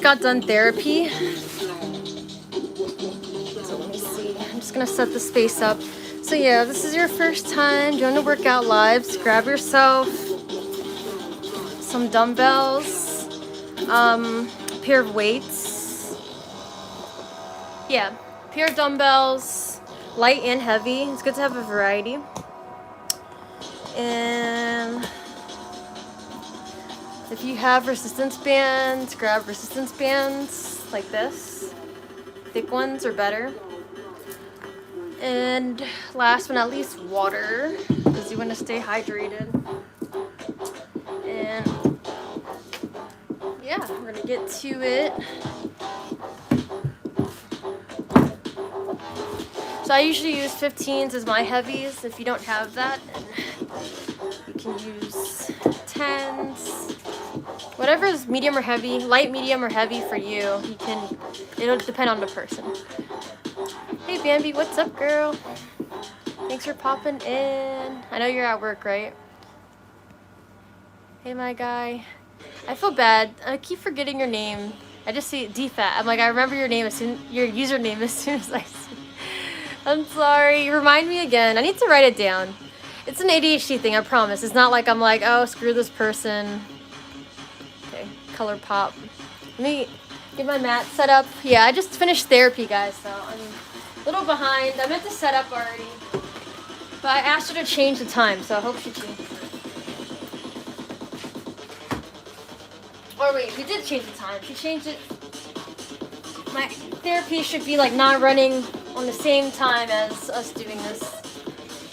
got done therapy. So let me see. I'm just gonna set the space up. So yeah, this is your first time doing the workout lives. Grab yourself some dumbbells, a pair of weights. Yeah, pair of dumbbells, light and heavy. It's good to have a variety. And if you have resistance bands, grab resistance bands like this. Thick ones are better. And last but not least, water, because you want to stay hydrated. And yeah, we're gonna get to it. So I usually use 15s as my heavies. If you don't have that, you can use 10s. Whatever is medium or heavy, light, medium, or heavy for you, it'll depend on the person. Hey Bambi, what's up, girl? Thanks for popping in. I know you're at work, right? Hey, my guy. I feel bad. I keep forgetting your name. I just see DFAT. I'm like, I remember your name your username as soon as I see it. I'm sorry. Remind me again. I need to write it down. It's an ADHD thing, I promise. It's not like I'm like, oh, screw this person. Okay, color pop. Let me get my mat set up. Yeah, I just finished therapy, guys, so I'm a little behind. I meant to set up already, but I asked her to change the time, so I hope she changed it. Or wait, we did change the time. She changed it. My therapy should be like not running on the same time as us doing this,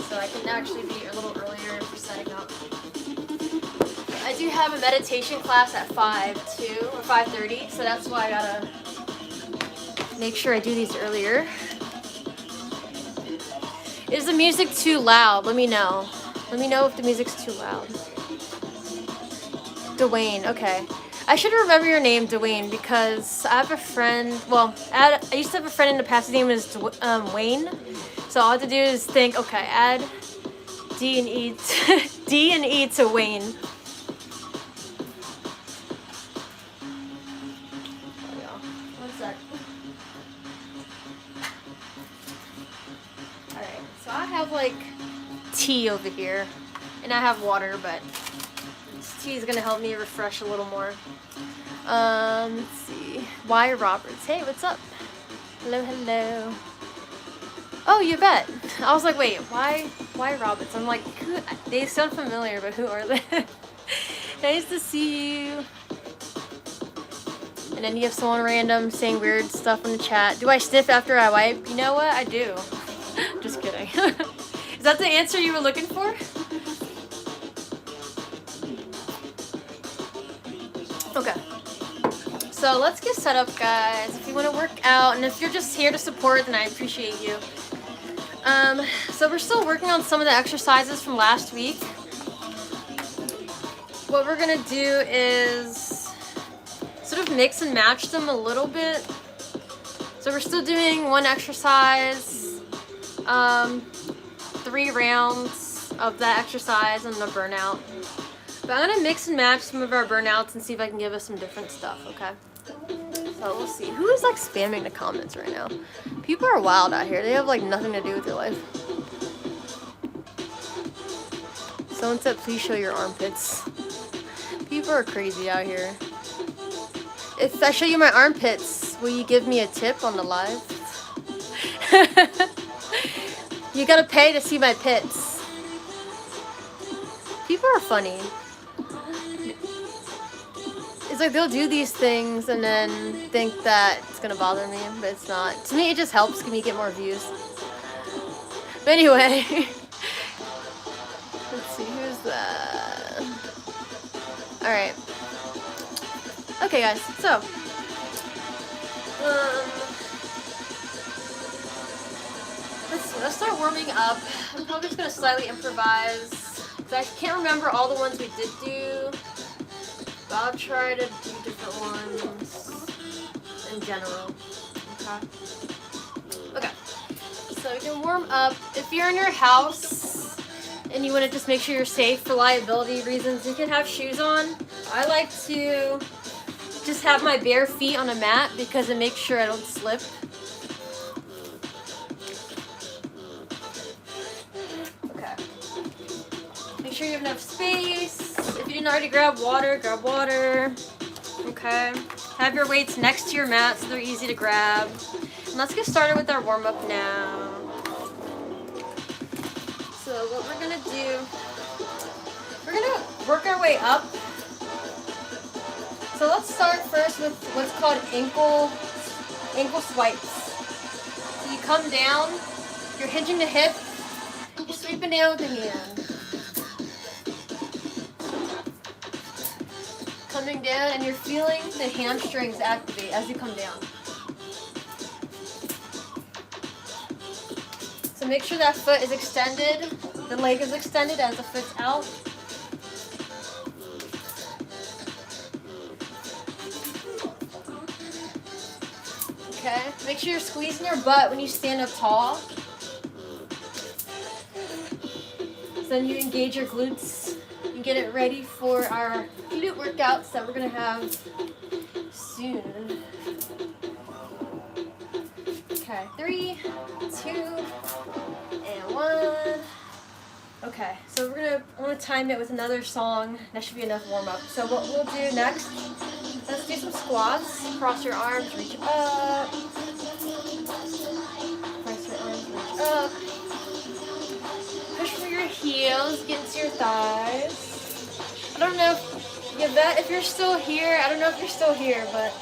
so I can actually be a little earlier for setting up. I do have a meditation class at 5 too, or 5:30, so that's why I gotta make sure I do these earlier. Is the music too loud? Let me know. Let me know if the music's too loud. Dwayne, okay. I should remember your name, Dwayne, because I have a friend, well, I used to have a friend in the past, his name was Wayne. So all I have to do is think, okay, add D and E to Wayne. One sec. Alright, so I have like tea over here, and I have water, but tea is gonna help me refresh a little more. Let's see. Why Roberts? Hey, what's up? Hello, hello. Oh, you bet. I was like, wait, why Roberts? I'm like, who? They sound familiar, but who are they? Nice to see you. And then you have someone random saying weird stuff in the chat. Do I sniff after I wipe? You know what? I do. Just kidding. Is that the answer you were looking for? Okay, so let's get set up, guys. If you want to work out, and if you're just here to support, then I appreciate you. So we're still working on some of the exercises from last week. What we're gonna do is sort of mix and match them a little bit. So we're still doing one exercise, 3 rounds of that exercise and the burnout. But I'm going to mix and match some of our burnouts and see if I can give us some different stuff, okay? So we'll see. Who is like spamming the comments right now? People are wild out here. They have like nothing to do with their life. Someone said, please show your armpits. People are crazy out here. If I show you my armpits, will you give me a tip on the live? You gotta pay to see my pits. People are funny. It's like they'll do these things and then think that it's gonna bother me, but it's not. To me, it just helps me get more views. But anyway, let's see, who's that? Alright. Okay, guys, so. Let's start warming up. I'm probably just gonna slightly improvise, because I can't remember all the ones we did do. I'll try to do different ones in general. Okay. So we can warm up. If you're in your house and you want to just make sure you're safe for liability reasons, you can have shoes on. I like to just have my bare feet on a mat because it makes sure I don't slip. Okay. Make sure you have enough space. If you didn't already grab water, grab water. Okay. Have your weights next to your mat so they're easy to grab. And let's get started with our warm-up now. So what we're gonna do, we're gonna work our way up. So let's start first with what's called ankle swipes. So you come down, you're hinging the hip, you're sweeping down with the hand. Coming down and you're feeling the hamstrings activate as you come down. So make sure that foot is extended, the leg is extended as the foot's out. Okay, make sure you're squeezing your butt when you stand up tall. So then you engage your glutes and get it ready for our glute workouts that we're gonna have soon. Okay, 3, 2, and 1. Okay, so I want to time it with another song. That should be enough warm up. So what we'll do next, let's do some squats. Cross your arms, reach up. Cross your arms, reach up. Push through your heels, get into your thighs. I don't know if you're still here. I don't know if you're still here, but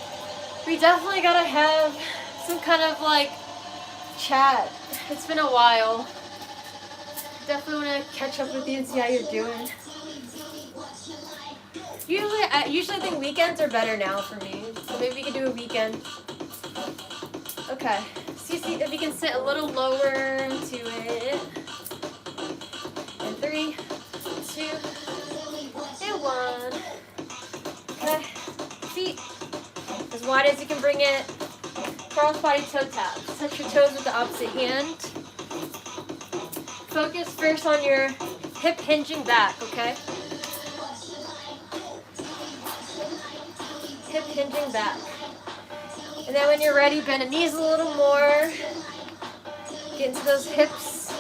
we definitely gotta have some kind of like chat. It's been a while. Definitely want to catch up with you and see how you're doing. Usually I think weekends are better now for me. So maybe we could do a weekend. Okay. See if you can sit a little lower into it. And 3, 2, and 1. Okay. Feet as wide as you can bring it. Cross-body toe taps. Touch your toes with the opposite hand. Focus first on your hip hinging back, okay? Hip hinging back. And then when you're ready, bend the knees a little more. Get into those hips.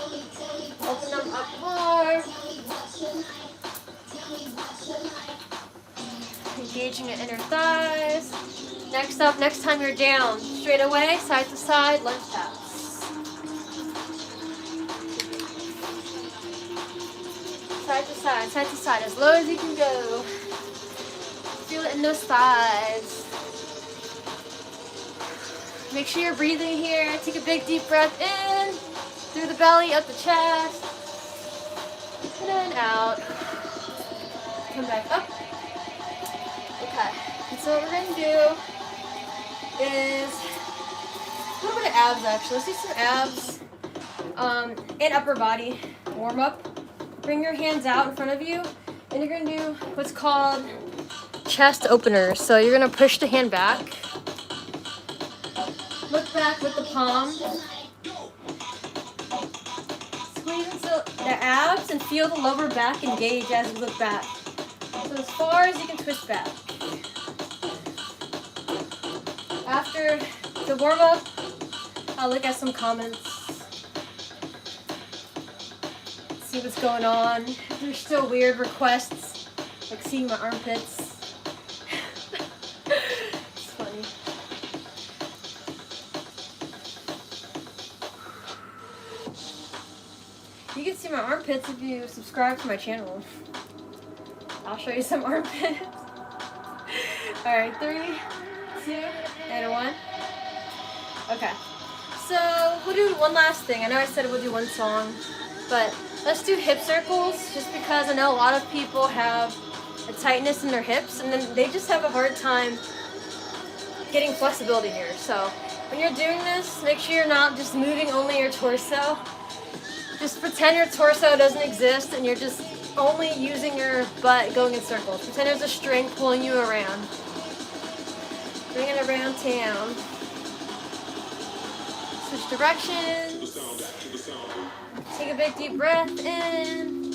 Open them up more. Engaging your inner thighs. Next up, next time you're down, straight away, side to side, lunge taps. Side to side, as low as you can go. Feel it in those thighs. Make sure you're breathing here. Take a big deep breath in, through the belly, up the chest, and then out. Come back up. Okay, and so what we're gonna do is a little bit of abs actually. Let's do some abs and upper body warm up. Bring your hands out in front of you, and you're gonna do what's called chest openers. So you're gonna push the hand back, look back with the palm, squeeze into the abs and feel the lower back engage as you look back. So as far as you can twist back. After the warm up, I'll look at some comments. See what's going on. If there's still weird requests, like seeing my armpits. It's funny. You can see my armpits if you subscribe to my channel. I'll show you some armpits. Alright, 3, 2, and 1. Okay. So we'll do one last thing. I know I said we'll do one song, but let's do hip circles, just because I know a lot of people have a tightness in their hips and then they just have a hard time getting flexibility here. So when you're doing this, make sure you're not just moving only your torso. Just pretend your torso doesn't exist and you're just only using your butt going in circles. Pretend there's a string pulling you around. Bring it around town. Switch directions. Take a big deep breath in.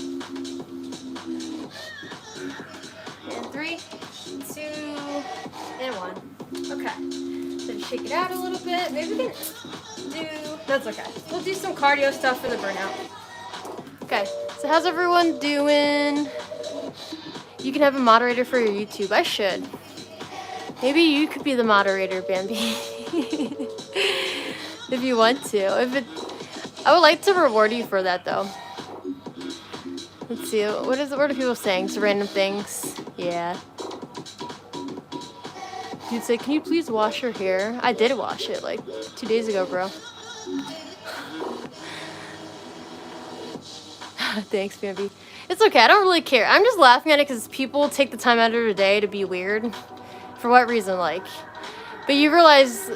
And 3, 2, and 1. Okay. So just shake it out a little bit. Maybe we can do, that's okay. We'll do some cardio stuff for the burnout. Okay, so how's everyone doing? You can have a moderator for your YouTube. I should. Maybe you could be the moderator, Bambi. If you want to. I would like to reward you for that though. Let's see, what are people saying? Some random things. Yeah. Dude said, can you please wash your hair? I did wash it like 2 days ago, bro. Thanks, Bambi. It's okay, I don't really care. I'm just laughing at it because people take the time out of their day to be weird. For what reason, like? But you realize,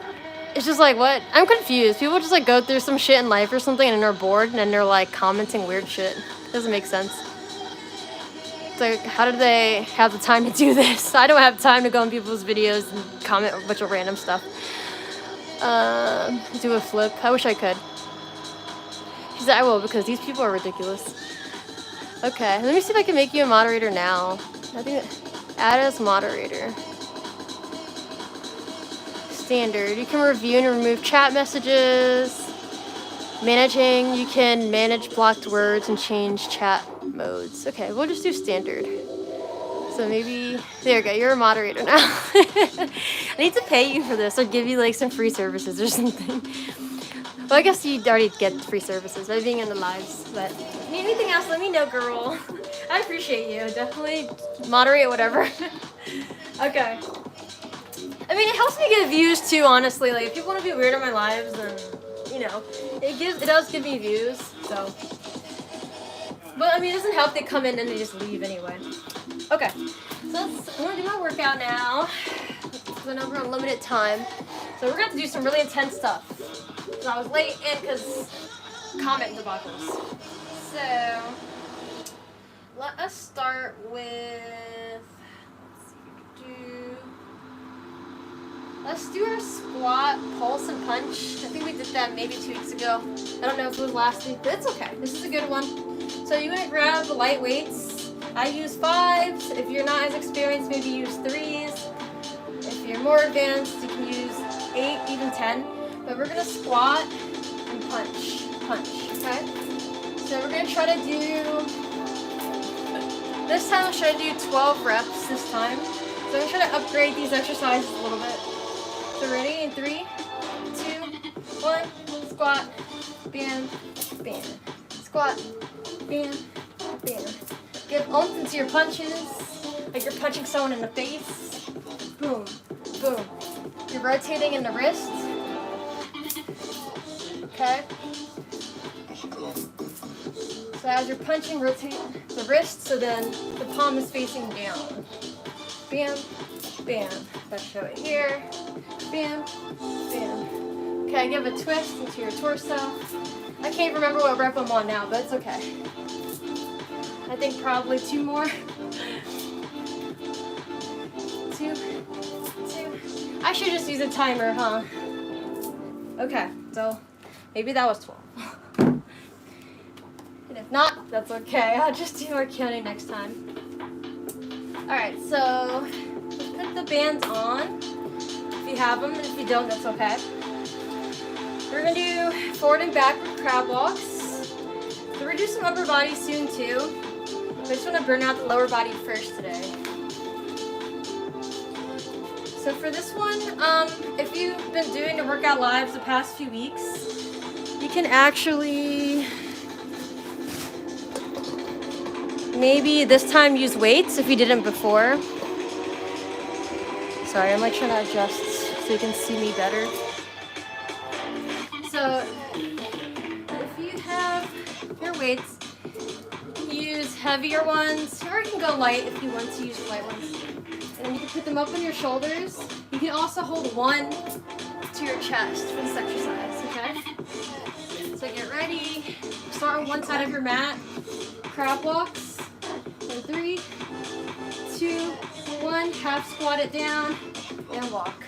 it's just like, what? I'm confused. People just like go through some shit in life or something and they're bored and then they're like commenting weird shit. Doesn't make sense. It's like, how do they have the time to do this? I don't have time to go on people's videos and comment a bunch of random stuff. Do a flip. I wish I could. She said, I will, because these people are ridiculous. Okay, let me see if I can make you a moderator now. I think add as moderator. Standard. You can review and remove chat messages. Managing. You can manage blocked words and change chat modes. Okay, we'll just do standard. So maybe, there you go, you're a moderator now. I need to pay you for this or give you like some free services or something. Well, I guess you already get free services by being in the lives, but if you need anything else, let me know, girl. I appreciate you. Definitely moderate whatever. Okay. I mean, it helps me get views too, honestly. Like, if people want to be weird in my lives, then, you know, it does give me views, so. But, I mean, it doesn't help they come in and they just leave anyway. Okay. So, I'm going to do my workout now. Went over on limited time. So, we're going to do some really intense stuff. So, I was late in because comment debacles. So, let us start with, let's do our squat, pulse, and punch. I think we did that maybe 2 weeks ago. I don't know if it was last week, but it's okay. This is a good one. So you're going to grab the light weights. I use 5s. If you're not as experienced, maybe use 3s. If you're more advanced, you can use 8, even 10. But we're going to squat and punch, okay? So we're going to try to do, this time I'll try to do 12 reps this time. So I'm going to try to upgrade these exercises a little bit. So ready? In 3, 2, 1, squat, bam, bam. Squat, bam, bam. Give oomph into your punches, like you're punching someone in the face. Boom, boom. You're rotating in the wrist. Okay? So as you're punching, rotate the wrist so then the palm is facing down. Bam, bam. Let's show it here. Bam, bam. Okay, give a twist into your torso. I can't remember what rep I'm on now, but it's okay. I think probably 2 more. 2. I should just use a timer, huh? Okay, so maybe that was 12. And if not, that's okay. I'll just do more counting next time. Alright, so let's put the bands on. If you have them, and if you don't, that's okay. We're going to do forward and backward crab walks. So we're going to do some upper body soon too. I just want to burn out the lower body first today. So for this one, if you've been doing the workout lives the past few weeks, you can actually maybe this time use weights if you didn't before. Sorry, I'm like trying to adjust so you can see me better. So if you have your weights, you can use heavier ones, or you can go light if you want to use light ones. And then you can put them up on your shoulders. You can also hold one to your chest for this exercise, okay? So get ready. Start on one side of your mat. Crab walks. In 3, 2, 1. Half squat it down and walk.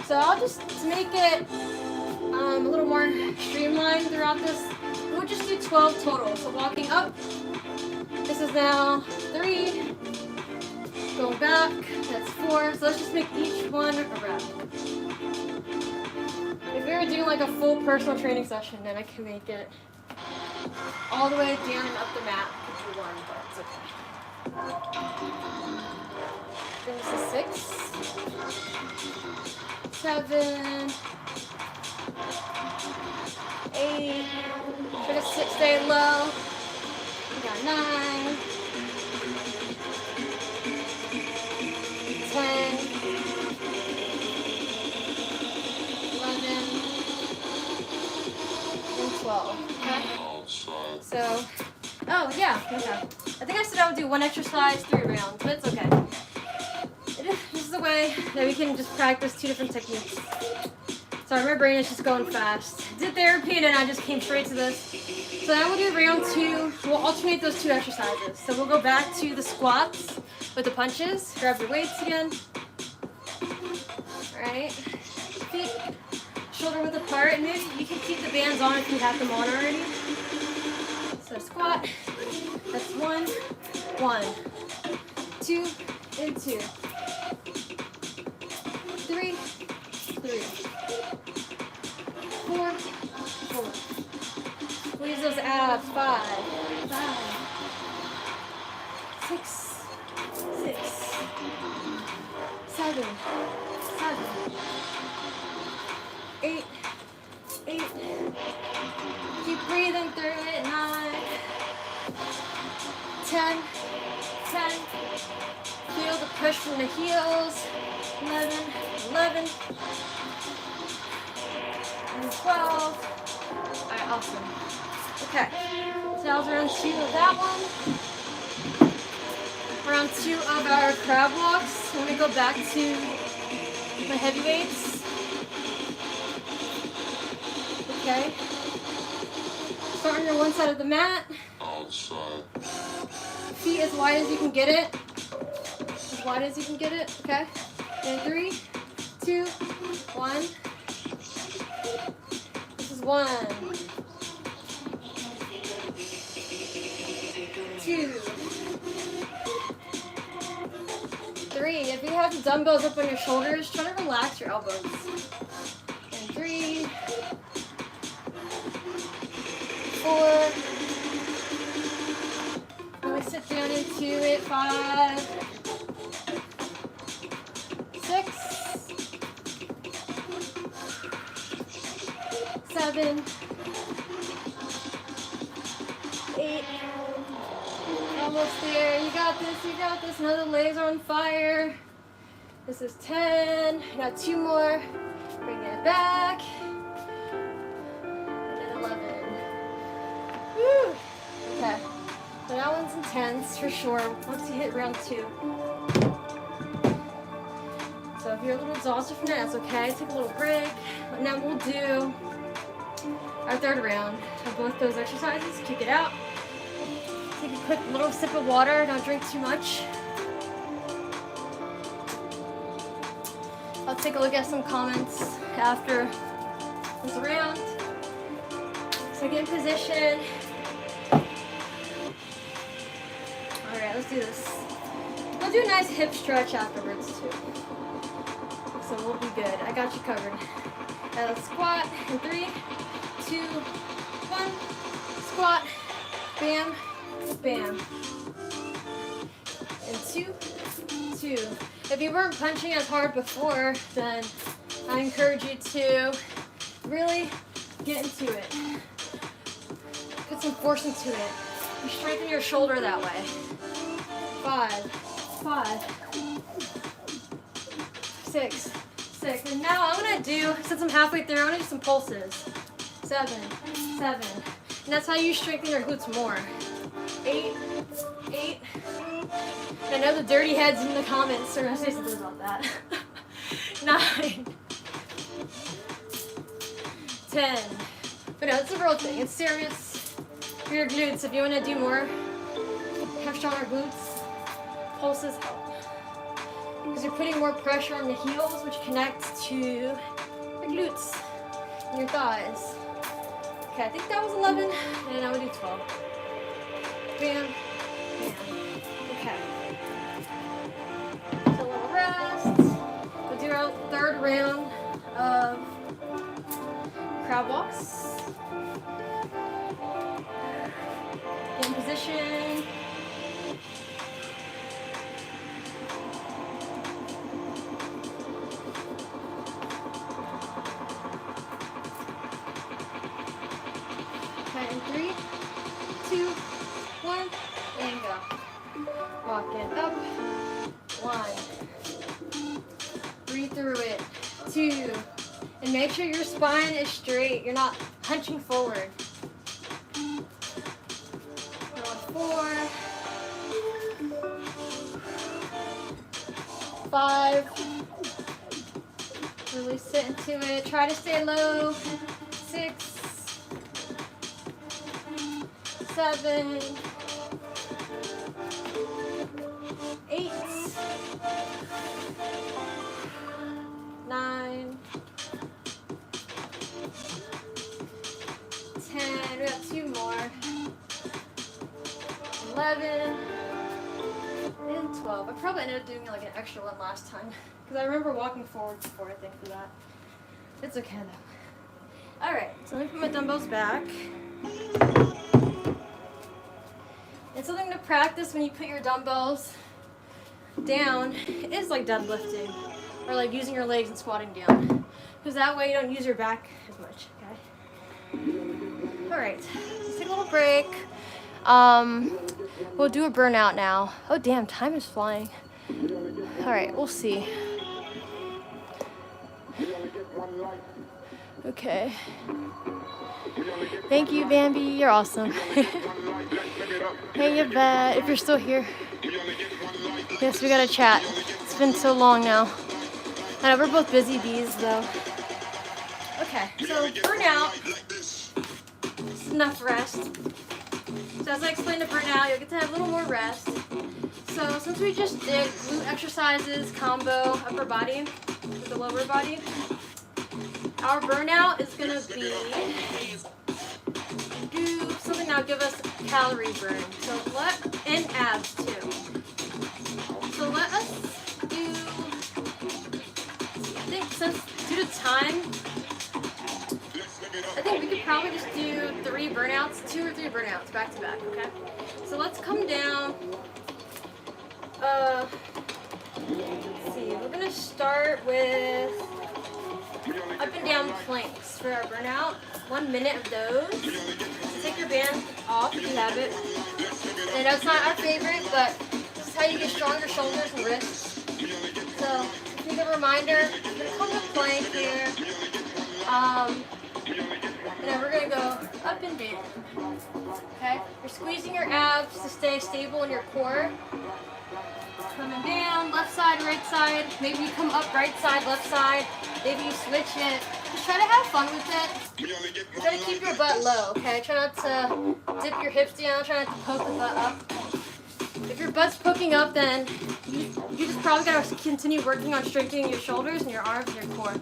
So I'll just, to make it a little more streamlined throughout this, we'll just do 12 total. So walking up. This is now 3. Going back, that's 4, 4, so let's just make each one a rep. If we were doing like a full personal training session, then I can make it all the way down and up the mat. I could do 1, but it's okay. Bring this to 6, 7, 8. Bring us 6, stay low. We got 9, 10, 11, and 12. Okay? So, oh yeah, okay. I think I said I would do 1 exercise, 3 rounds, but it's okay. This is the way that we can just practice 2 different techniques. Sorry, my brain is just going fast. Did therapy and then I just came straight to this. So now we'll do round 2. We'll alternate those 2 exercises. So we'll go back to the squats with the punches. Grab your weights again. Alright. Feet shoulder width apart. And maybe you can keep the bands on if you have them on already. So squat. That's 1, 1, 2, and 2. 3, 3. 4, 4. Squeeze those abs. 5, 5. 6, 6. 7, 7. 8, 8. Keep breathing through it. 9, 10, 10. Feel the push from the heels. 11, 11. And 12. Alright, awesome. Okay, so that was round 2 of that one. Round 2 of our crab walks. I'm going to go back to my heavy weights. Okay. Start on your one side of the mat. Outside. Feet as wide as you can get it. As wide as you can get it, okay? And 3, 2, 1. This is 1, 2, 3. If you have the dumbbells up on your shoulders, try to relax your elbows. And 3, 4. Really sit down into it. 5, 6, 7, 8. Almost there. You got this. You got this. Now the legs are on fire. This is 10. You got 2 more. Bring it back. And then 11. Woo! Okay. So that one's intense for sure. Once you hit round 2. So if you're a little exhausted from that, that's okay. Take a little break. And then we'll do our 3rd round of both those exercises. Kick it out. Take a quick little sip of water. Don't drink too much. I'll take a look at some comments after this round. So get in position. Alright, let's do this. We'll do a nice hip stretch afterwards too. So we'll be good. I got you covered. Now let's squat in 3, 2, 1. Squat. Bam. Bam. And 2, 2. If you weren't punching as hard before, then I encourage you to really get into it. Put some force into it. You strengthen your shoulder that way. 5, 5, 6, 6. And now I'm going to do, since I'm halfway through, I'm going to do some pulses. 7, 7. And that's how you strengthen your glutes more. 8, 8. And I know the dirty heads in the comments are going to say something about that. 9, 10. But no, it's a real thing. It's serious for your glutes. If you want to do more, have stronger glutes, pulses help. Because you're putting more pressure on the heels, which connects to your glutes and your thighs. Okay, I think that was 11, and now we do 12. Bam, bam. Okay. So a little rest. third round of crab walks. In position. Okay, in 3, 2, 1, and go. Walking up. 1. Breathe through it. 2. And make sure your spine is straight. You're not hunching forward. 4. 5. Really sit into it. Try to stay low. 6. 7. 8. 9. 10. We got 2 more. 11. And 12. I probably ended up doing like an extra one last time because I remember walking forward before, I think, for that. It's okay though. Alright, so let me put my dumbbells back. And something to practice when you put your dumbbells down is like deadlifting or like using your legs and squatting down, because that way you don't use your back as much. Okay. Alright, let's take a little break. We'll do a burnout now. Oh damn, time is flying. Alright, we'll see. Okay. Thank you, Bambi. You're awesome. Hey, Yvette, if you're still here. Yes, we gotta chat. It's been so long now. I know we're both busy bees, though. Okay, so burnout. It's enough rest. So as I explained to burnout, you'll get to have a little more rest. So since we just did glute exercises, combo, upper body with the lower body, our burnout is gonna be do something that'll give us calorie burn. So and abs too. So let us do, I think since due to time, I think we could probably just do 3 burnouts, 2 or 3 burnouts back to back, okay? So let's come down. Let's see, we're gonna start with up and down planks for our burnout. 1 minute of those. So take your band off if you have it. And that's not our favorite, but this is how you get stronger shoulders and wrists. So just need a reminder, we're gonna come to plank here. And then we're gonna go up and down. Okay? You're squeezing your abs to stay stable in your core. Coming down, left side, right side. Maybe you come up right side, left side. Maybe you switch it. Just try to have fun with it. Try to keep your butt low, okay? Try not to dip your hips down. Try not to poke the butt up. If your butt's poking up, then you just probably gotta continue working on strengthening your shoulders and your arms and your core.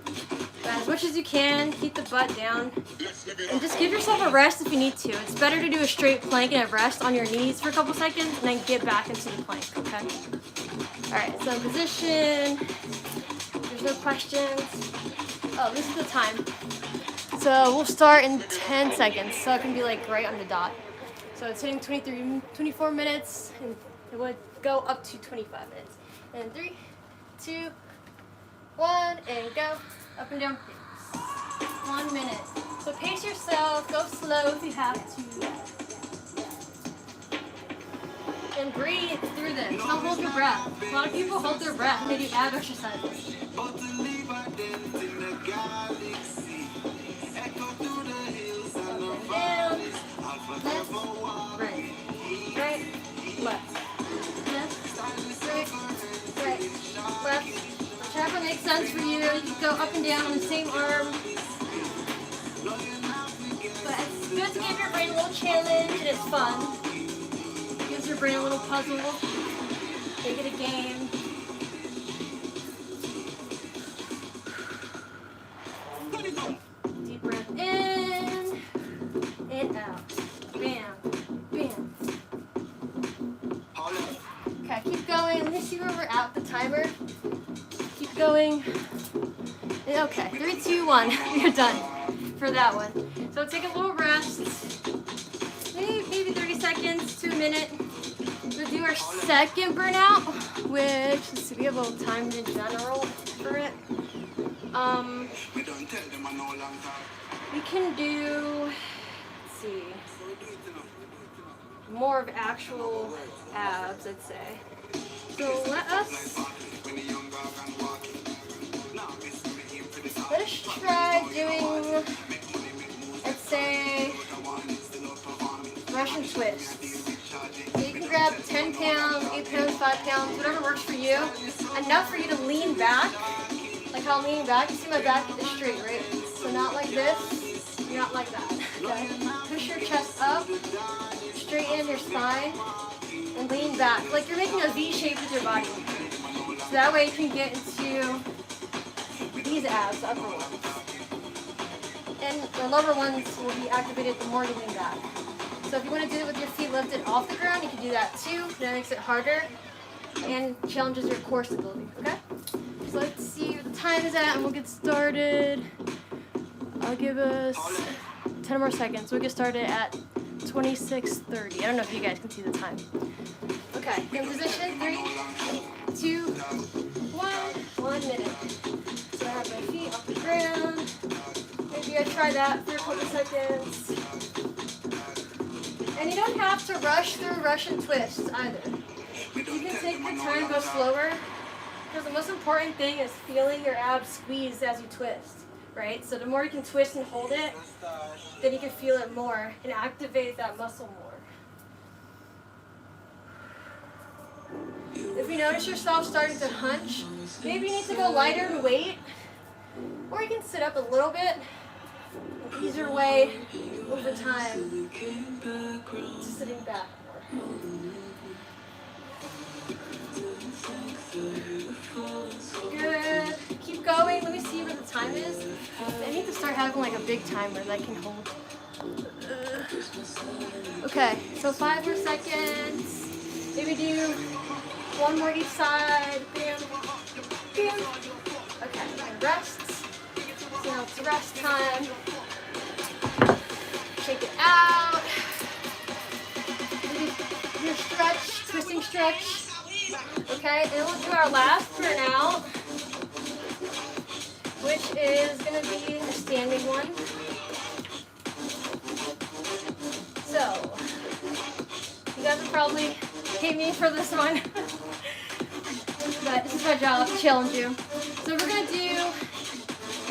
But as much as you can, keep the butt down. And just give yourself a rest if you need to. It's better to do a straight plank and a rest on your knees for a couple seconds and then get back into the plank, okay? Alright, so in position. There's no questions. Oh, this is the time. So we'll start in 10 seconds, so it can be like right on the dot. So it's hitting 24 minutes, and it would go up to 25 minutes. And 3, 2, 1, and go. Up and down. 1 minute. So pace yourself, go slow if you have to. And breathe through this. Don't hold your breath. A lot of people hold their breath when they do ab exercises. Up and down. Left, right. Right, left. Left, right, left. Whichever makes sense for you. You can go up and down on the same arm. But it's good to give your brain a little challenge, and it's fun. Gives your brain a little puzzle. Make it a game. Deep breath in and out. Bam, bam. Okay, keep going. Let me see where we're at with the timer. Keep going. Okay, 3, 2, 1. You're done for that one. So take a little rest. Maybe 30 seconds to a minute. We'll do our second burnout, which, let's see, we have a little time in general for it. We can do, let's see, more of actual abs, I'd say. So let us try doing, let's say, Russian twists. So you can grab 10 pounds, 8 pounds, 5 pounds, whatever works for you. Enough for you to lean back, like how I'm leaning back. You see my back is straight, right? So not like this, not like that. Okay? Push your chest up, straighten your spine, and lean back. Like you're making a V shape with your body. So that way you can get into these abs, the upper ones. And the lower ones will be activated the more you lean back. So if you want to do it with your feet lifted off the ground, you can do that too. That makes it harder and challenges your core stability, okay? So let's see what the time is at and we'll get started. I'll give us 10 more seconds. We'll get started at 26:30. I don't know if you guys can see the time. Okay, in position, 3, 2, 1, 1 minute. So I have my feet off the ground. Maybe I try that for a couple seconds. And you don't have to rush through Russian twists either. You can take your time, go slower. Because the most important thing is feeling your abs squeeze as you twist, right? So the more you can twist and hold it, then you can feel it more and activate that muscle more. If you notice yourself starting to hunch, maybe you need to go lighter in weight, or you can sit up a little bit and ease your way over time to sitting back more. Good. Keep going. Let me see where the time is. I need to start having like a big timer that I can hold. Okay, so 5 more seconds. Maybe do 1 more each side. Bam. Bam. Okay, and rest. So now it's rest time. Shake it out. Maybe do a stretch, twisting stretch. Okay, and we'll do our last burnout, which is going to be a standing one. So, you guys will probably hate me for this one, but this is my job, to challenge you. So we're going to do,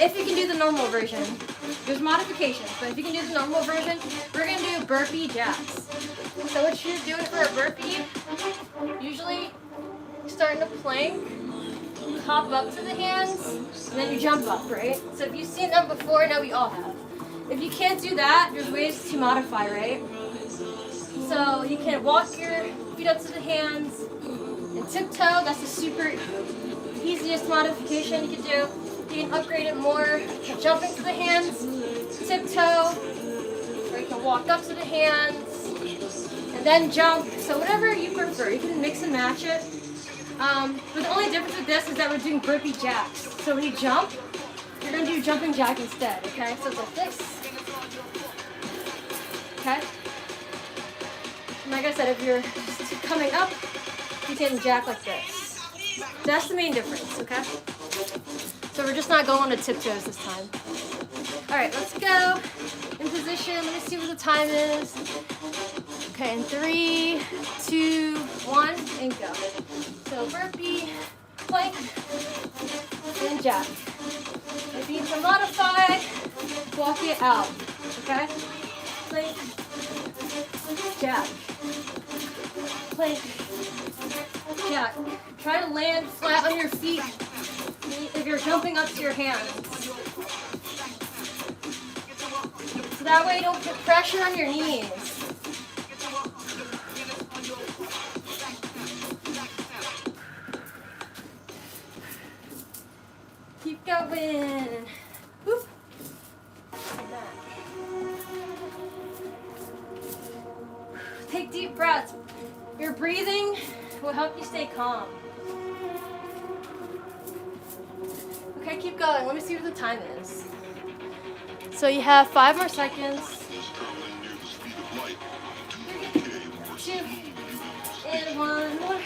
if you can do the normal version, there's modifications, but if you can do the normal version, we're going to do burpee jacks. So what you're doing for a burpee, usually you start in a plank, you hop up to the hands, and then you jump up, right? So if you've seen that before, now we all have. If you can't do that, there's ways to modify, right? So you can walk your feet up to the hands and tiptoe. That's the super easiest modification you can do. You can upgrade it more to jumping to the hands, tiptoe, or you can walk up to the hands and then jump. So whatever you prefer, you can mix and match it. But the only difference with this is that we're doing burpee jacks. So when you jump, you're going to do jumping jack instead, okay? So it's like this. Okay? And like I said, if you're coming up, you can jack like this. That's the main difference, okay? So we're just not going on to tiptoes this time. All right, let's go. In position, let me see what the time is. Okay, in 3, 2, 1, and go. So burpee, plank, and jack. If you need to modify, walk it out, okay? Plank, jack, plank, jack. Try to land flat on your feet if you're jumping up to your hands. So that way you don't put pressure on your knees. Keep going. Whoop. Like that. Take deep breaths. Your breathing will help you stay calm. Okay, gonna keep going. Let me see what the time is. So you have 5 more seconds. 2 and 1 more.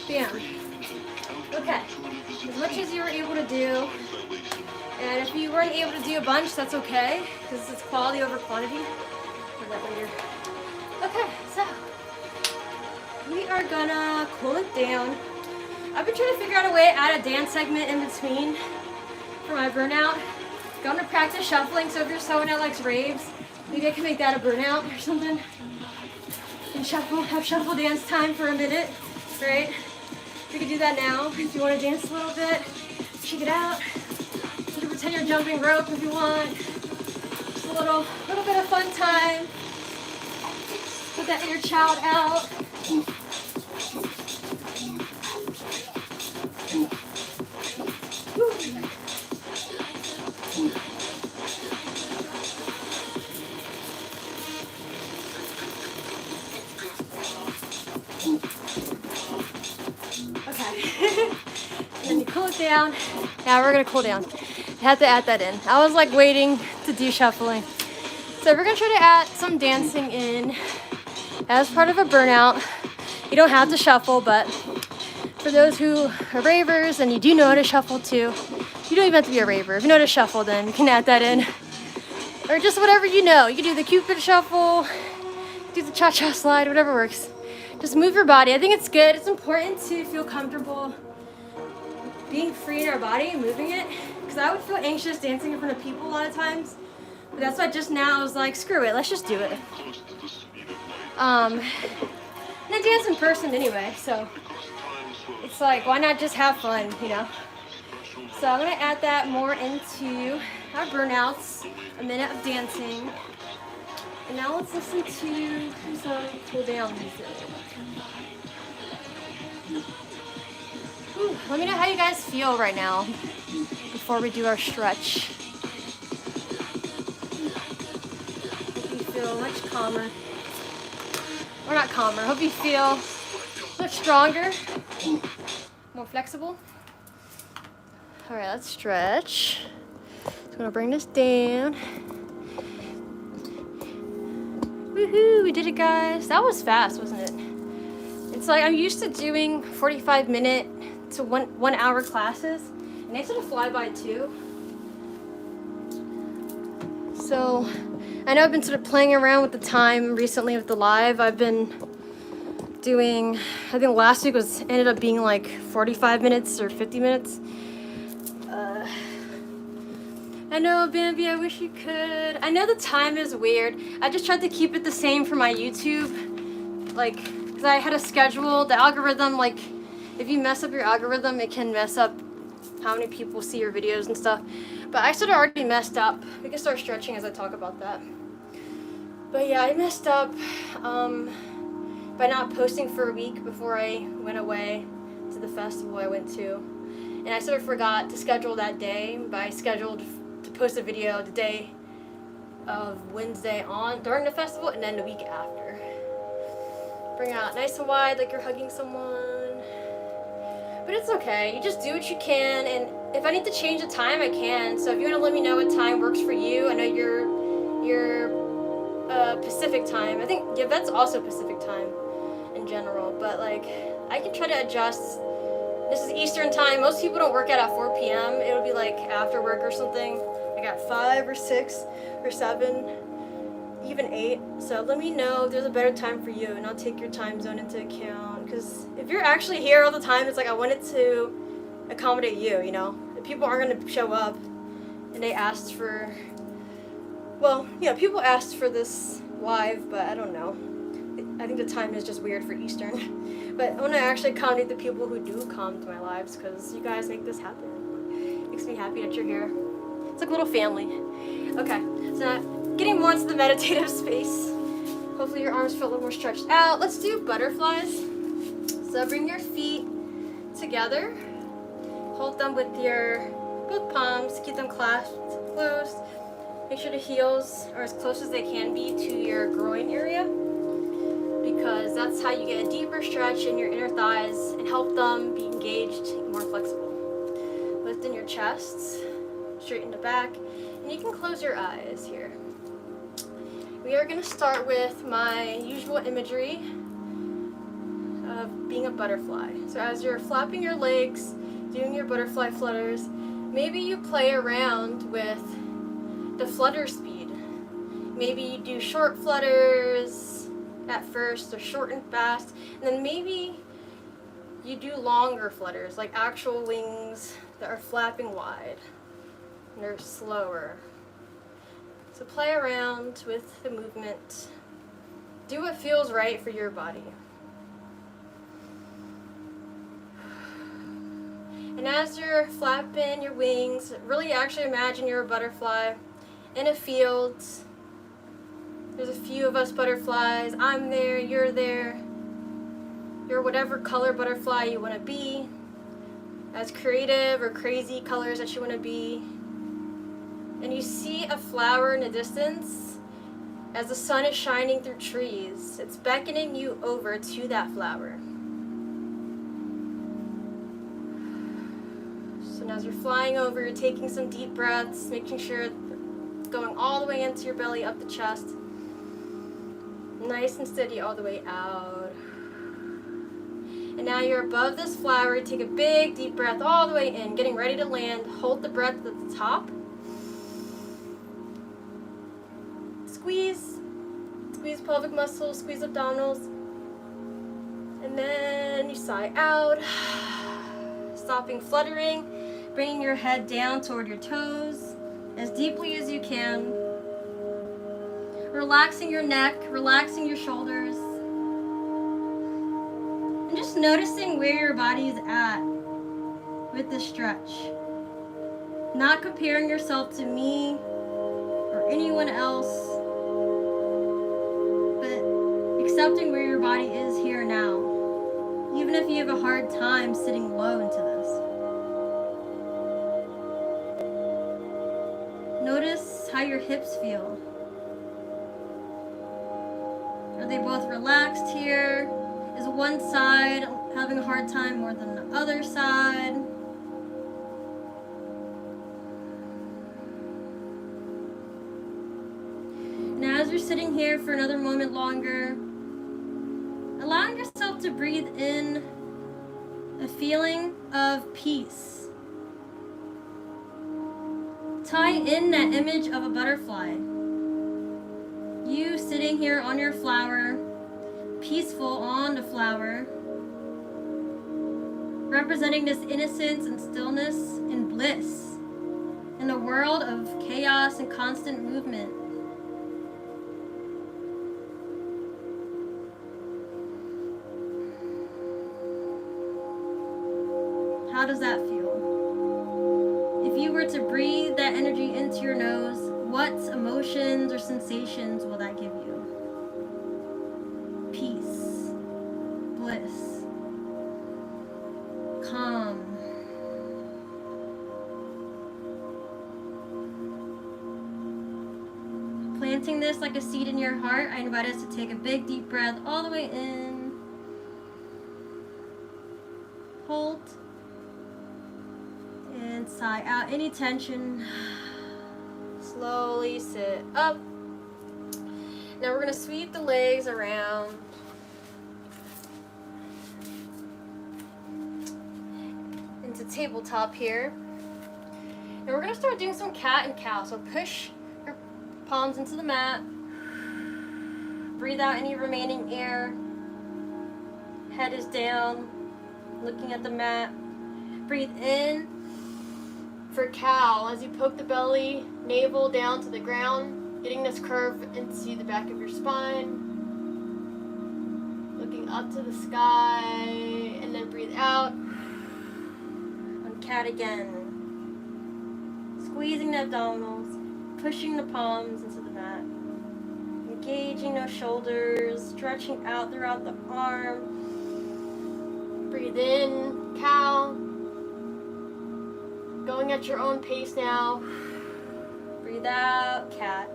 Bam. Okay. As much as you were able to do. And if you weren't able to do a bunch, that's okay, because it's quality over quantity. For that later. Okay, so we are gonna cool it down. I've been trying to figure out a way to add a dance segment in between for my burnout. Going to practice shuffling, so if you're someone that likes raves, maybe I can make that a burnout or something. And have shuffle dance time for a minute, right? We can do that now if you want to dance a little bit. Check it out. You can pretend you're jumping rope if you want. Just a little bit of fun time. Put that inner child out. Okay. And then you cool it down. Now we're gonna cool down. I had to add that in. I was like waiting to do shuffling. So we're gonna try to add some dancing in as part of a burnout. You don't have to shuffle, but for those who are ravers and you do know how to shuffle too, you don't even have to be a raver. If you know how to shuffle, then you can add that in. Or just whatever you know. You can do the Cupid shuffle, do the cha-cha slide, whatever works. Just move your body. I think it's good. It's important to feel comfortable being free in our body and moving it. Because I would feel anxious dancing in front of people a lot of times. But that's why just now I was like, screw it, let's just do it. And I dance in person anyway, so it's like, why not just have fun, you know? So I'm gonna add that more into our burnouts, a minute of dancing. And now let's listen to some cool down music. Whew, let me know how you guys feel right now before we do our stretch. Hope you feel much calmer. Or not calmer, hope you feel much stronger, more flexible. All right, let's stretch. Just gonna bring this down. Woohoo, we did it, guys. That was fast, wasn't it? It's like I'm used to doing 45-minute to one hour classes, and they sort of fly by too. So I know I've been sort of playing around with the time recently with the live. I've been doing, I think last week ended up being like 45 minutes or 50 minutes. I know, Bambi, I wish you could. I know the time is weird. I just tried to keep it the same for my YouTube. Like, because I had a schedule, the algorithm, like, if you mess up your algorithm, it can mess up how many people see your videos and stuff. But I sort of already messed up. We can start stretching as I talk about that. But yeah, I messed up by not posting for a week before I went away to the festival I went to. And I sort of forgot to schedule that day, but I scheduled to post a video the day of Wednesday on during the festival and then the week after. Bring it out nice and wide like you're hugging someone. But it's okay, you just do what you can, and if I need to change the time, I can. So if you want to let me know what time works for you, I know you're Pacific time. I think, yeah, that's also Pacific time in general, but like, I can try to adjust. This is Eastern time. Most people don't work out at 4 p.m. It'll be like after work or something. I got 5 or 6 or 7, even 8. So let me know if there's a better time for you, and I'll take your time zone into account. Because if you're actually here all the time, it's like I wanted to accommodate you, you know? If people aren't going to show up and they asked for, well, you know, people asked for this live, but I don't know. I think the time is just weird for Eastern. But I want to actually accommodate the people who do come to my lives, because you guys make this happen. It makes me happy that you're here. It's like a little family. Okay, so now getting more into the meditative space. Hopefully your arms feel a little more stretched out. Let's do butterflies. So bring your feet together. Hold them with your both palms. Keep them clasped closed. Make sure the heels are as close as they can be to your groin area, because that's how you get a deeper stretch in your inner thighs and help them be engaged and more flexible. Lift lengthen your chest, straighten the back, and you can close your eyes here. We are going to start with my usual imagery of being a butterfly. So as you're flapping your legs, doing your butterfly flutters, maybe you play around with the flutter speed. Maybe you do short flutters at first, or short and fast, and then maybe you do longer flutters, like actual wings that are flapping wide, and they're slower. So play around with the movement. Do what feels right for your body. And as you're flapping your wings, really actually imagine you're a butterfly in a field. There's a few of us butterflies. I'm there, you're there. You're whatever color butterfly you want to be, as creative or crazy colors that you want to be. And you see a flower in the distance as the sun is shining through trees. It's beckoning you over to that flower. So as you're flying over, you're taking some deep breaths, making sure it's going all the way into your belly, up the chest. Nice and steady all the way out. And now you're above this flower. Take a big deep breath all the way in, getting ready to land. Hold the breath at the top. Squeeze pelvic muscles, squeeze abdominals, and then you sigh out, stopping fluttering, bringing your head down toward your toes as deeply as you can, relaxing your neck, relaxing your shoulders, and just noticing where your body is at with this stretch. Not comparing yourself to me or anyone else, accepting where your body is here now, even if you have a hard time sitting low into this. Notice how your hips feel. Are they both relaxed here? Is one side having a hard time more than the other side? Now as you're sitting here for another moment longer, allowing yourself to breathe in a feeling of peace. Tie in that image of a butterfly. You sitting here on your flower, peaceful on the flower, representing this innocence and stillness and bliss in a world of chaos and constant movement. How does that feel? If you were to breathe that energy into your nose, what emotions or sensations will that give you? Peace, bliss, calm. Planting this like a seed in your heart, I invite us to take a big deep breath all the way in. Hold. And sigh out any tension. Slowly sit up. Now we're going to sweep the legs around. Into tabletop here. And we're going to start doing some cat and cow. So push your palms into the mat. Breathe out any remaining air. Head is down, looking at the mat. Breathe in for cow as you poke the belly, navel down to the ground, getting this curve into the back of your spine. Looking up to the sky, and then breathe out. On cat again. Squeezing the abdominals, pushing the palms into the mat. Engaging those shoulders, stretching out throughout the arm. Breathe in, cow. Going at your own pace now. Breathe out, cat.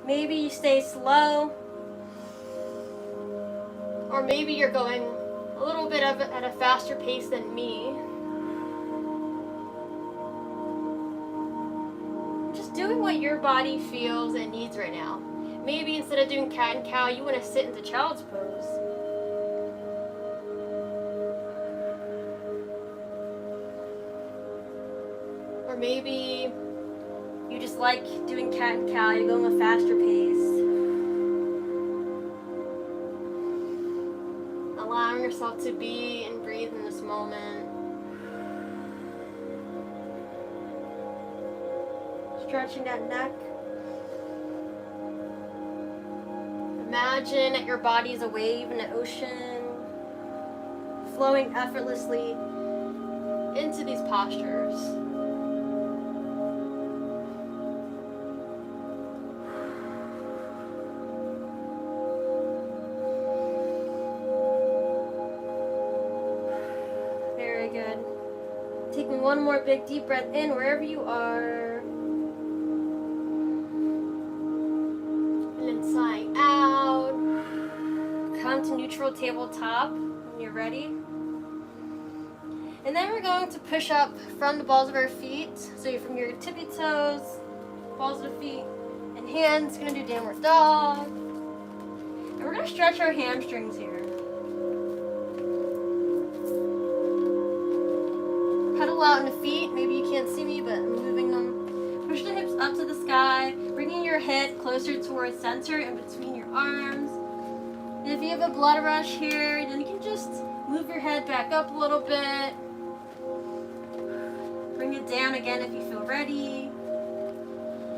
Maybe you stay slow. Or maybe you're going a little bit at a faster pace than me. just doing what your body feels and needs right now. Maybe instead of doing cat and cow, you want to sit into child's pose. Or maybe you just like doing cat and cow, you're going a faster pace. Allowing yourself to be and breathe in this moment. Stretching that neck. Imagine that your body is a wave in the ocean, flowing effortlessly into these postures. Very good. Taking one more big deep breath in wherever you are. Sighing out. Come to neutral tabletop when you're ready. And then we're going to push up from the balls of our feet. So you're from your tippy toes, balls of the feet, and hands. Gonna do downward dog. And we're gonna stretch our hamstrings here. Pedal out in the feet. Maybe you can't see me, but I'm moving them. Push the hips up to the sky, bringing your head closer towards center in between your arms. And if you have a blood rush here, then you can just move your head back up a little bit. Bring it down again if you feel ready.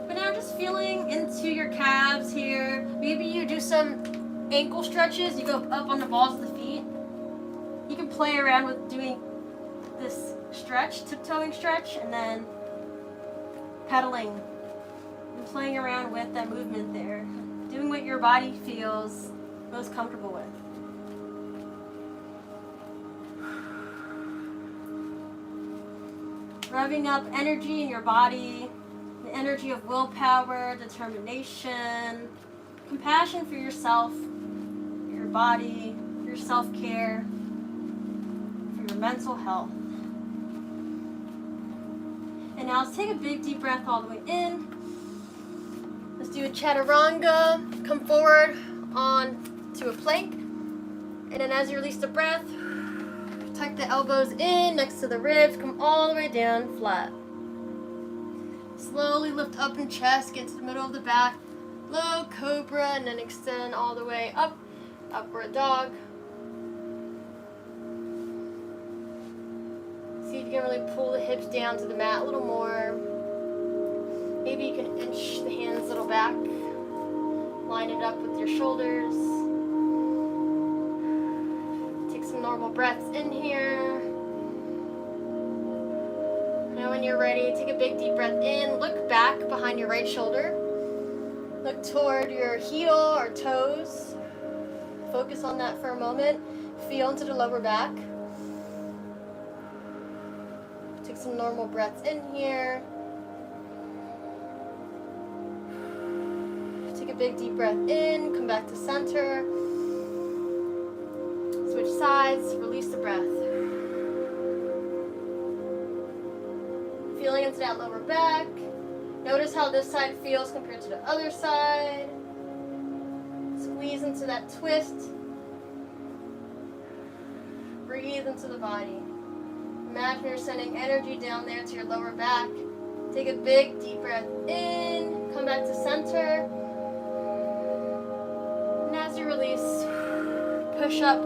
But now just feeling into your calves here. Maybe you do some ankle stretches. You go up on the balls of the feet. You can play around with doing this stretch, tiptoeing stretch, and then pedaling and playing around with that movement there. Doing what your body feels most comfortable with. Revving up energy in your body, the energy of willpower, determination, compassion for yourself, your body, your self-care, for your mental health. And now let's take a big deep breath all the way in. Let's do a chaturanga. Come forward on to a plank. And then as you release the breath, tuck the elbows in next to the ribs. Come all the way down flat. Slowly lift up in chest. Get to the middle of the back. Low cobra and then extend all the way up. Upward dog. See if you can really pull the hips down to the mat a little more. Maybe you can inch the hands a little back. Line it up with your shoulders. Take some normal breaths in here. Now when you're ready, take a big deep breath in. Look back behind your right shoulder. Look toward your heel or toes. Focus on that for a moment. Feel into the lower back. Take some normal breaths in here. Take a big deep breath in. Come back to center. Switch sides. Release the breath. Feeling into that lower back. Notice how this side feels compared to the other side. Squeeze into that twist. Breathe into the body. Imagine you're sending energy down there to your lower back. Take a big deep breath in. Come back to center. And as you release, push up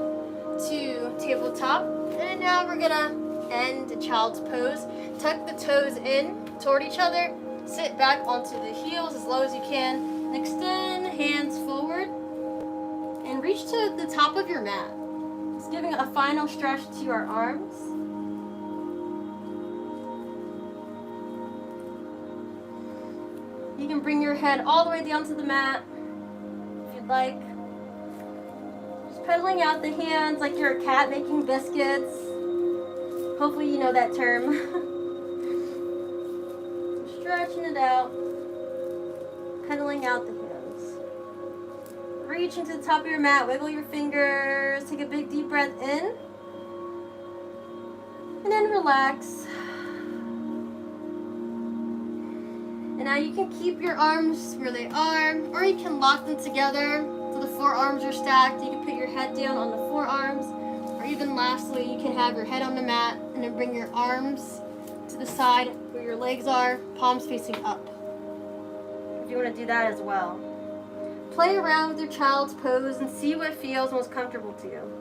to tabletop. And now we're gonna end the child's pose. Tuck the toes in toward each other. Sit back onto the heels as low as you can. And extend hands forward. And reach to the top of your mat. Just giving a final stretch to your arms. You can bring your head all the way down to the mat if you'd like. Just pedaling out the hands like you're a cat making biscuits. Hopefully you know that term. Stretching it out. Pedaling out the hands. Reach into the top of your mat. Wiggle your fingers. Take a big deep breath in. And then relax. And now you can keep your arms where they are, or you can lock them together so the forearms are stacked. You can put your head down on the forearms, or even lastly, you can have your head on the mat and then bring your arms to the side where your legs are, palms facing up. If you want to do that as well. Play around with your child's pose and see what feels most comfortable to you.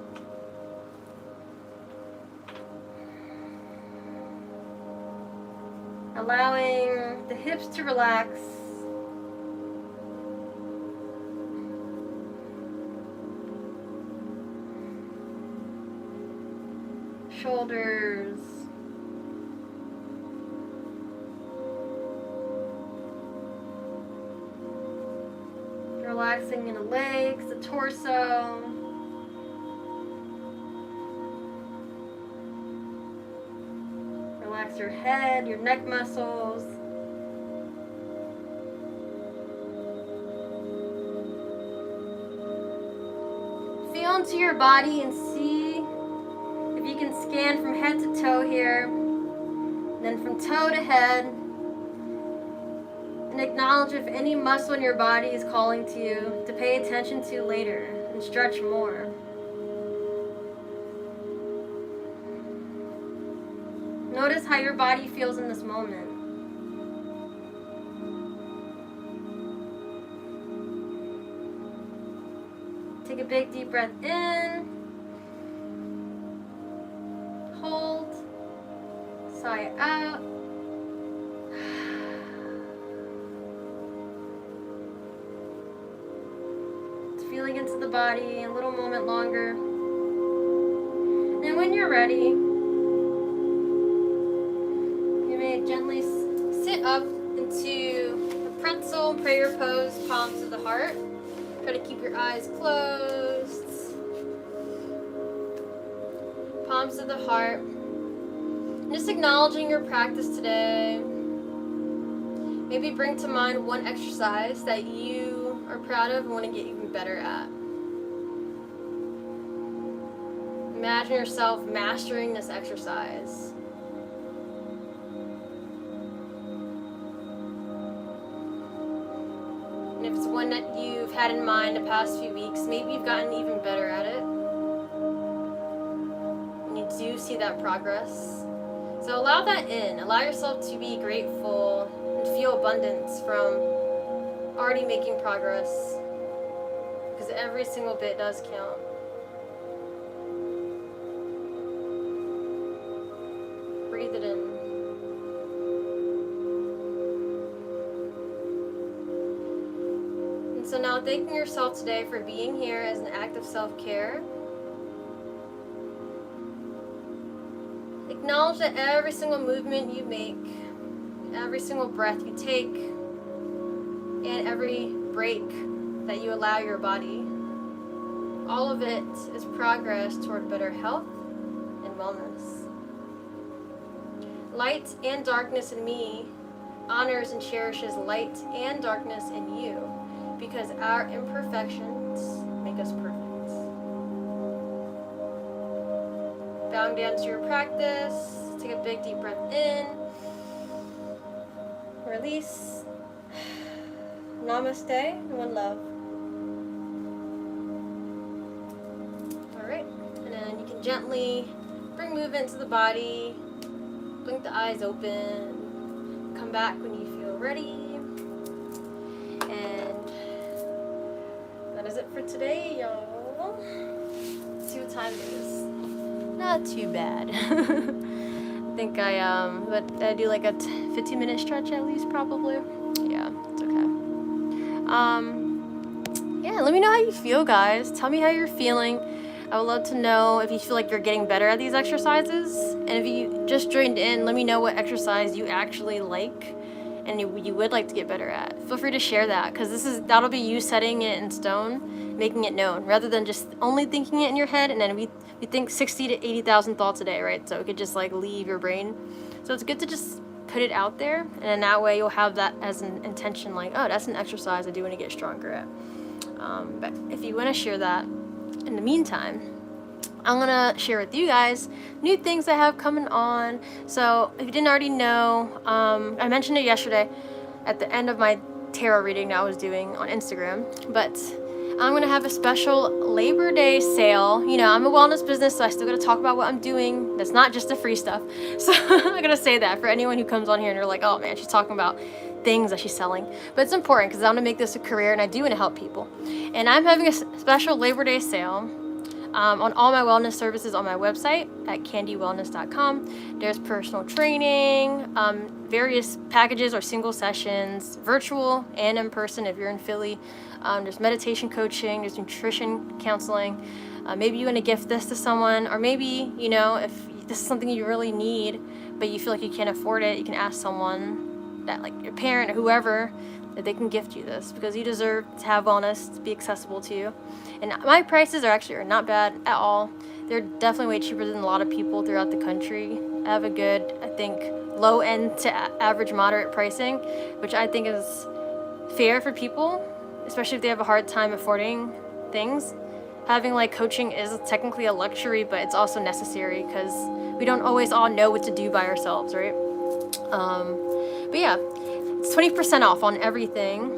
Allowing the hips to relax. Shoulders. Relaxing in the legs, the torso. Relax your head, your neck muscles. Feel into your body and see if you can scan from head to toe here, and then from toe to head, and acknowledge if any muscle in your body is calling to you to pay attention to later and stretch more. Notice how your body feels in this moment. Take a big deep breath in. Hold. Sigh out. It's feeling into the body a little moment longer. And when you're ready, gently sit up into a pretzel prayer pose, palms to the heart. Try to keep your eyes closed. Palms to the heart. Just acknowledging your practice today. Maybe bring to mind one exercise that you are proud of and want to get even better at. Imagine yourself mastering this exercise. And if it's one that you've had in mind the past few weeks, maybe you've gotten even better at it. And you do see that progress. So allow that in. Allow yourself to be grateful and feel abundance from already making progress. Because every single bit does count. Breathe it in. So now thanking yourself today for being here as an act of self-care. Acknowledge that every single movement you make, every single breath you take, and every break that you allow your body, all of it is progress toward better health and wellness. Light and darkness in me honors and cherishes light and darkness in you, because our imperfections make us perfect. Bowing down to your practice, take a big deep breath in, release. Namaste and one love. Alright, and then you can gently bring movement to the body, blink the eyes open, come back when you feel ready. That is it for today, y'all. Let's see what time it is. Not too bad. I think I do like a 15-minute stretch at least, probably. Yeah, it's okay. Yeah, let me know how you feel, guys. Tell me how you're feeling. I would love to know if you feel like you're getting better at these exercises. And if you just joined in, let me know what exercise you actually like and you would like to get better at. Feel free to share that, because that'll be you setting it in stone, making it known, rather than just only thinking it in your head. And then we think 60 to 80,000 thoughts a day, right? So it could just like leave your brain. So it's good to just put it out there, and in that way you'll have that as an intention, like, oh, that's an exercise I do want to get stronger at. But if you want to share that, in the meantime, I'm gonna share with you guys new things I have coming on. So if you didn't already know, I mentioned it yesterday, at the end of my tarot reading that I was doing on Instagram. But I'm gonna have a special Labor Day sale. You know, I'm a wellness business, so I still gotta talk about what I'm doing. That's not just the free stuff. So I'm gonna say that for anyone who comes on here and they're like, oh man, she's talking about things that she's selling. But it's important because I want to make this a career and I do want to help people. And I'm having a special Labor Day sale on all my wellness services on my website at candywellness.com. There's personal training, various packages or single sessions, virtual and in person if you're in Philly. There's meditation coaching, there's nutrition counseling. Maybe you want to gift this to someone, or maybe, you know, if this is something you really need, but you feel like you can't afford it, you can ask someone, that like your parent or whoever, that they can gift you this, because you deserve to have wellness to be accessible to you. And my prices are not bad at all. They're definitely way cheaper than a lot of people throughout the country. I have a good, I think, low end to average moderate pricing, which I think is fair for people, especially if they have a hard time affording things. Having like coaching is technically a luxury, but it's also necessary because we don't always all know what to do by ourselves, right? But yeah, it's 20% off on everything,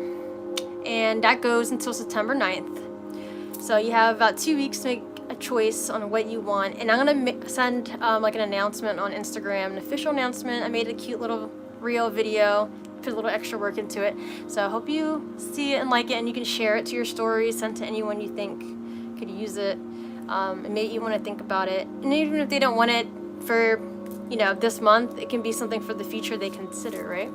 and that goes until September 9th. So you have about 2 weeks to make a choice on what you want. And I'm gonna send like an announcement on Instagram, an official announcement. I made a cute little reel video, put a little extra work into it. So I hope you see it and like it, and you can share it to your stories, send to anyone you think could use it, and maybe you want to think about it. And even if they don't want it for, you know, this month, it can be something for the future they consider, right?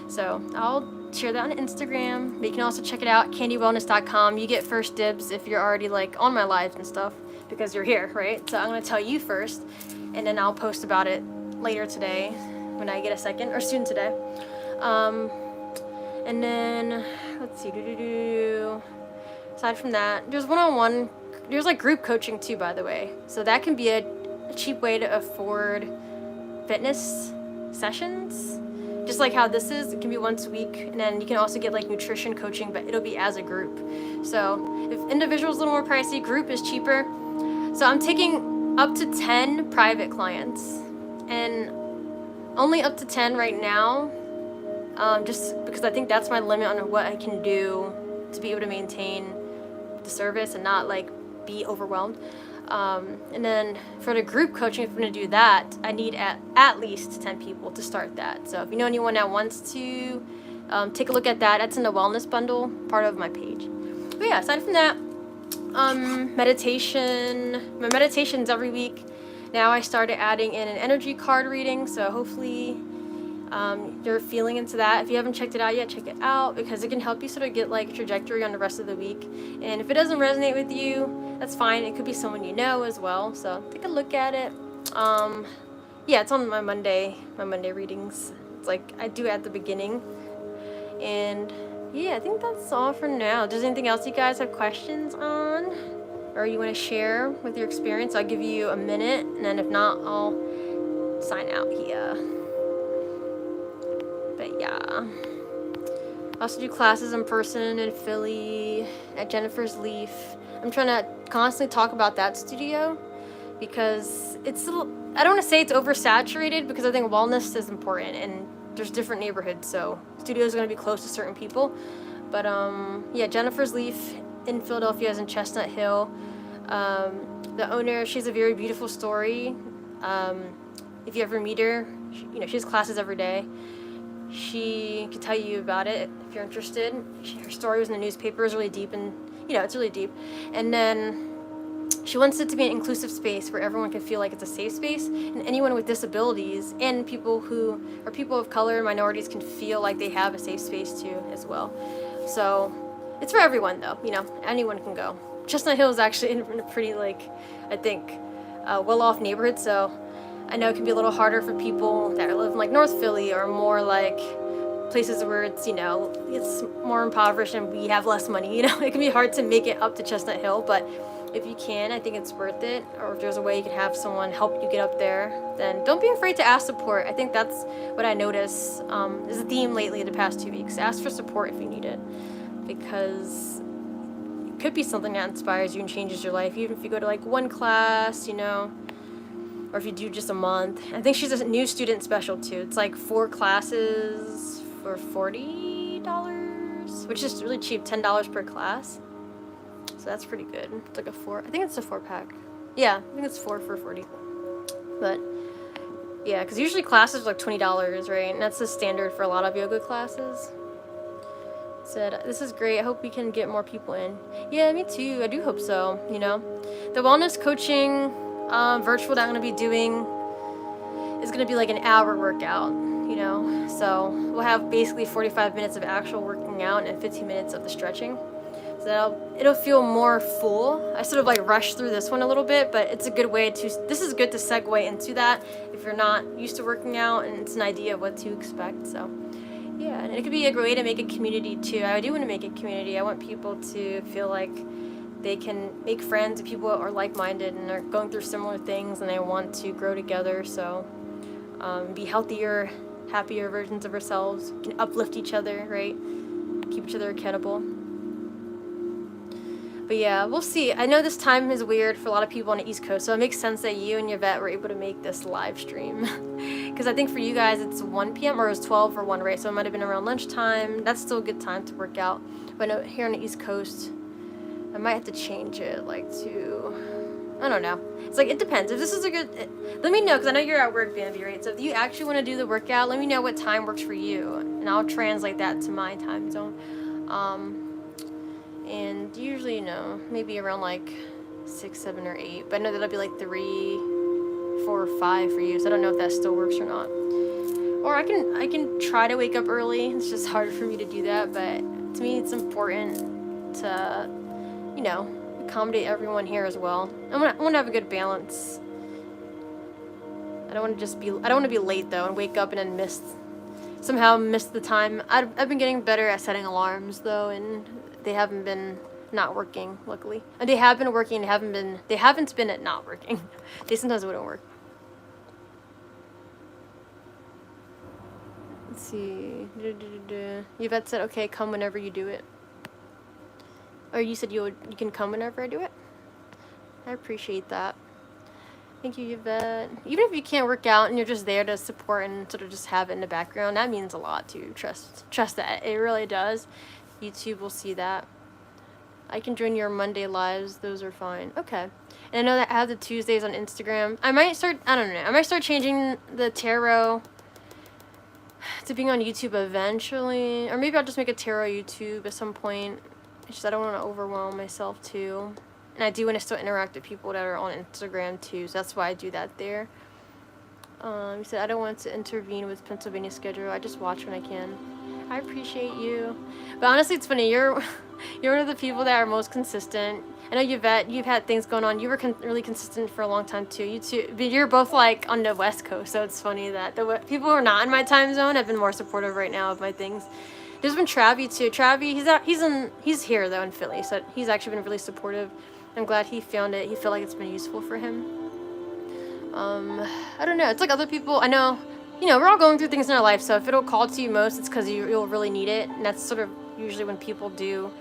So I'll share that on Instagram, but you can also check it out, candywellness.com. You get first dibs if you're already like on my lives and stuff, because you're here, right? So I'm going to tell you first, and then I'll post about it later today when I get a second, or soon today. And then, let's see, aside from that, there's one-on-one, there's like group coaching too, by the way. So that can be a cheap way to afford fitness sessions. Just like how this is, it can be once a week, and then you can also get like nutrition coaching, but it'll be as a group. So if individual is a little more pricey, group is cheaper. So I'm taking up to 10 private clients, and only up to 10 right now, just because I think that's my limit on what I can do to be able to maintain the service and not like be overwhelmed. And then for the group coaching, if I'm going to do that, I need at least 10 people to start that. So if you know anyone that wants to take a look at that, that's in the wellness bundle part of my page. But yeah, aside from that, meditation. My meditation's every week. Now I started adding in an energy card reading, so hopefully you're feeling into that. If you haven't checked it out yet, check it out, because it can help you sort of get like a trajectory on the rest of the week. And if it doesn't resonate with you, that's fine. It could be someone you know as well, so take a look at it. Yeah, it's on my Monday readings. It's like I do at the beginning. And yeah, I think that's all for now. If there's anything else you guys have questions on, or you want to share with your experience, I'll give you a minute, and then if not, I'll sign out here. But yeah, I also do classes in person in Philly at Jennifer's Leaf. I'm trying to constantly talk about that studio, because it's I don't want to say it's oversaturated, because I think wellness is important, and there's different neighborhoods, so studios are going to be close to certain people. But yeah, Jennifer's Leaf in Philadelphia is in Chestnut Hill. The owner, she's a very beautiful story. If you ever meet her, she has classes every day. She could tell you about it if you're interested. Her story was in the newspaper. It's really deep, and it's really deep. And then she wants it to be an inclusive space where everyone can feel like it's a safe space, and anyone with disabilities and people who are people of color and minorities can feel like they have a safe space too as well. So it's for everyone though, anyone can go. Chestnut Hill is actually in a pretty I think well-off neighborhood, so I know it can be a little harder for people that live in like North Philly or more like places where it's it's more impoverished and we have less money. It can be hard to make it up to Chestnut Hill, but if you can, I think it's worth it. Or if there's a way you can have someone help you get up there, then don't be afraid to ask support. I think that's what I notice is a theme lately the past 2 weeks. Ask for support if you need it, because it could be something that inspires you and changes your life, even if you go to like one class, or if you do just a month. I think she's a new student special too. It's like 4 classes for $40, which is really cheap, $10 per class. So that's pretty good. It's like a 4, I think it's a 4-pack. Yeah, I think it's 4 for 40. But yeah, because usually classes are like $20, right? And that's the standard for a lot of yoga classes. Said, this is great. I hope we can get more people in. Yeah, me too. I do hope so, you know. The wellness coaching virtual that I'm going to be doing is going to be like an hour workout, you know. So we'll have basically 45 minutes of actual working out and 15 minutes of the stretching. So it'll feel more full. I sort of like rushed through this one a little bit, but it's a good way to, this is good to segue into that if you're not used to working out, and it's an idea of what to expect. So yeah, and it could be a great way to make a community too. I do want to make a community. I want people to feel like they can make friends and people are like-minded and are going through similar things and they want to grow together. So be healthier, happier versions of ourselves. We can uplift each other, right? Keep each other accountable. But yeah, we'll see. I know this time is weird for a lot of people on the East Coast, so it makes sense that you and Yvette were able to make this live stream. Because I think for you guys it's 1 p.m. or it was 12 or 1, right? So it might have been around lunchtime. That's still a good time to work out. But I know here on the East Coast, I might have to change it like to, I don't know. It's like, it depends. If this is a good, let me know, because I know you're at work, Bambi, right? So if you actually want to do the workout, let me know what time works for you, and I'll translate that to my time zone. And usually, you know, maybe around like 6, 7, or 8. But I know that'll be like 3, 4, or 5 for you. So I don't know if that still works or not. Or I can try to wake up early. It's just hard for me to do that. But to me, it's important to, you know, accommodate everyone here as well. I want to have a good balance. I don't want to be late though and wake up and then somehow miss the time. I've been getting better at setting alarms though, and they haven't been not working, luckily. And they have been working, they haven't been at not working. They sometimes wouldn't work. Let's see. Yvette said, okay, come whenever you do it. Or you said you can come whenever I do it? I appreciate that. Thank you, Yvette. Even if you can't work out and you're just there to support and sort of just have it in the background, that means a lot to trust that. It really does. YouTube will see that. I can join your Monday lives. Those are fine. Okay. And I know that I have the Tuesdays on Instagram. I might start changing the tarot to being on YouTube eventually. Or maybe I'll just make a tarot YouTube at some point. It's just I don't want to overwhelm myself too. And I do want to still interact with people that are on Instagram too. So that's why I do that there. You said, I don't want to intervene with Pennsylvania schedule. I just watch when I can. I appreciate you. But honestly, it's funny. You're one of the people that are most consistent. I know Yvette, you've had things going on. You were really consistent for a long time too. You two, but you're both like on the West Coast. So it's funny that the people who are not in my time zone have been more supportive right now of my things. There's been Travie too. Travie, he's here though in Philly. So he's actually been really supportive. I'm glad he found it. He felt like it's been useful for him. I don't know. It's like other people. I know, you know, we're all going through things in our life. So if it'll call to you most, it's because you'll really need it. And that's sort of usually when people do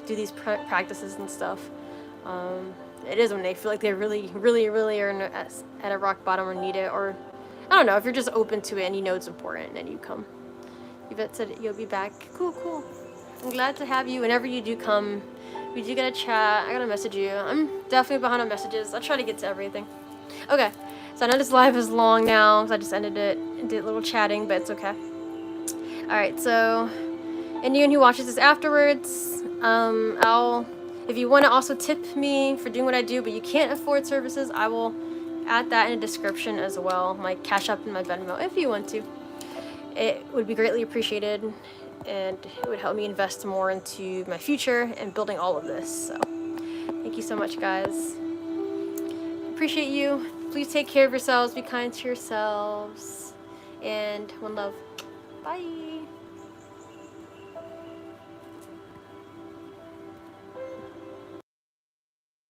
these practices and stuff. It is when they feel like they really are at a rock bottom or need it. Or, I don't know, if you're just open to it and you know it's important, then you come. Yvette said you'll be back. Cool. I'm glad to have you. Whenever you do come, we do get a chat. I gotta message you. I'm definitely behind on messages. I'll try to get to everything. Okay. So I know this live is long now because I just ended it and did a little chatting, but it's okay. Alright, so anyone who watches this afterwards, if you want to also tip me for doing what I do, but you can't afford services, I will add that in the description as well. My CashApp and my Venmo, if you want to. It would be greatly appreciated, and it would help me invest more into my future and building all of this. So thank you so much, guys. Appreciate you. Please take care of yourselves, be kind to yourselves, and one love. Bye.